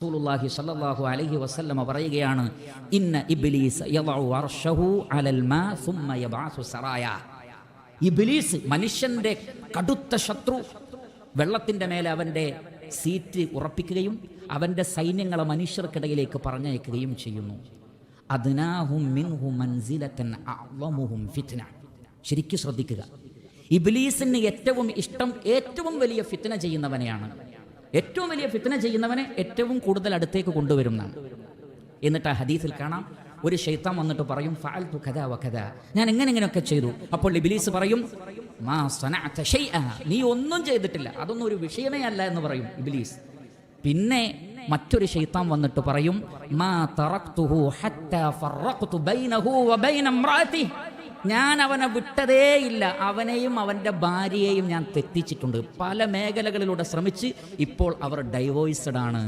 റസൂലുള്ളാഹി സ്വല്ലല്ലാഹു അലൈഹി വസല്ലമ പറയുകയാണ്, ഇന്ന ഇബ്ലീസ് യദഉ അർശഹു അലൽ മാ സുമ്മ യബഅസു സറായ. ഇബ്ലീസ്, മനുഷ്യന്റെ കടുത്ത ശത്രു, വെള്ളത്തിന്റെ മേലെ അവന്റെ സീറ്റ് ഉറപ്പിക്കുകയും അവന്റെ സൈന്യങ്ങളെ മനുഷ്യർക്കിടയിലേക്ക് പറഞ്ഞയക്കുകയും ചെയ്യുന്നു. അദ്നാഹും മിൻഹു മൻസിലതൻ അഅ്ളമുഹും ഫിത്ന. ശരിക്കും ശ്രദ്ധിക്കുക, ഇബ്ലീസിന് ഏറ്റവും ഇഷ്ടം ഏറ്റവും വലിയ ഫിത്ന ചെയ്യുന്നവനെയാണ്. ഏറ്റവും വലിയ ഫിത്ന ചെയ്യുന്നവനെ ഏറ്റവും കൂടുതൽ അടുത്തേക്ക് കൊണ്ടുവരുന്നതാണ്. എന്നിട്ട് ആ ഹദീസിൽ കാണാം, ഒരു ശൈത്താൻ വന്നിട്ട് പറയും, ഫഅൽതു കദാ വകദാ, ഞാൻ എങ്ങനെയൊക്കെ ചെയ്തു. അപ്പോൾ ഇബ്ലീസ് പറയും, മാ സനഅത ശൈഅ, നീ ഒന്നും ചെയ്തിട്ടില്ല, അതൊന്നും ഒരു വിഷയമേ അല്ല എന്ന് പറയും ഇബ്ലീസ്. പിന്നെ മറ്റൊരു ശൈത്താൻ വന്നിട്ട് പറയും, മാ തറക്തുഹു ഹത്താ ഫറഖ്തു ബൈനഹു വബൈന ഇംറഅതി, ഞാൻ അവനെ വിട്ടതേയില്ല, അവനെയും അവൻ്റെ ഭാര്യയെയും ഞാൻ തെറ്റിച്ചിട്ടുണ്ട്. പല മേഖലകളിലൂടെ ശ്രമിച്ച് ഇപ്പോൾ അവർ ഡൈവോഴ്സ്ഡ് ആണ്.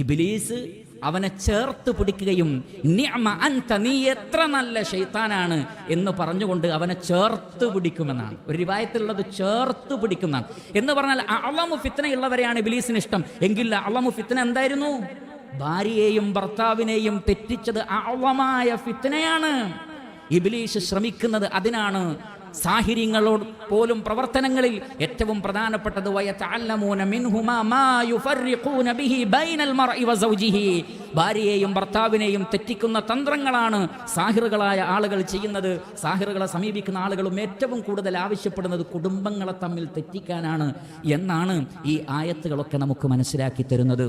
ഇബ്ലീസ് അവനെ ചേർത്ത് പിടിക്കുകയും നിഅമ അൻത, നീ എത്ര നല്ല ശൈത്താനാണ് എന്ന് പറഞ്ഞുകൊണ്ട് അവനെ ചേർത്ത് പിടിക്കുമെന്നാണ്. ഒരു റിവായത്തിലുള്ളത് ചേർത്ത് പിടിക്കുന്നതാണ് എന്ന് പറഞ്ഞാൽ അഅ്ളമു ഫിത്നയുള്ളവരെയാണ് ഇബ്ലീസിന് ഇഷ്ടം. എങ്കിൽ അഅ്ളമു ഫിത്ന എന്തായിരുന്നു? ഭാര്യയെയും ഭർത്താവിനെയും തെറ്റിച്ചത് അഅ്ളമായ ഫിത്നയാണ്. ഇബ്ലീസ് ശ്രമിക്കുന്നത് അതിനാണ്. സാഹിര്യങ്ങളോട് പോലും പ്രവർത്തനങ്ങളിൽ ഏറ്റവും പ്രധാനപ്പെട്ടത് വയതഅല്ലമൂന മിൻഹുമാ മാ യുഫർരിഖൂന ബിഹി ബൈനൽ മർഇ വസൗജിഹി, ഭാര്യയെയും ഭർത്താവിനെയും തെറ്റിക്കുന്ന തന്ത്രങ്ങളാണ് സാഹിറുകളായ ആളുകൾ ചെയ്യുന്നത്. സാഹിറുകളെ സമീപിക്കുന്ന ആളുകളും ഏറ്റവും കൂടുതൽ ആവശ്യപ്പെടുന്നത് കുടുംബങ്ങളെ തമ്മിൽ തെറ്റിക്കാനാണ് എന്നാണ് ഈ ആയത്തുകളൊക്കെ നമുക്ക് മനസ്സിലാക്കി തരുന്നത്.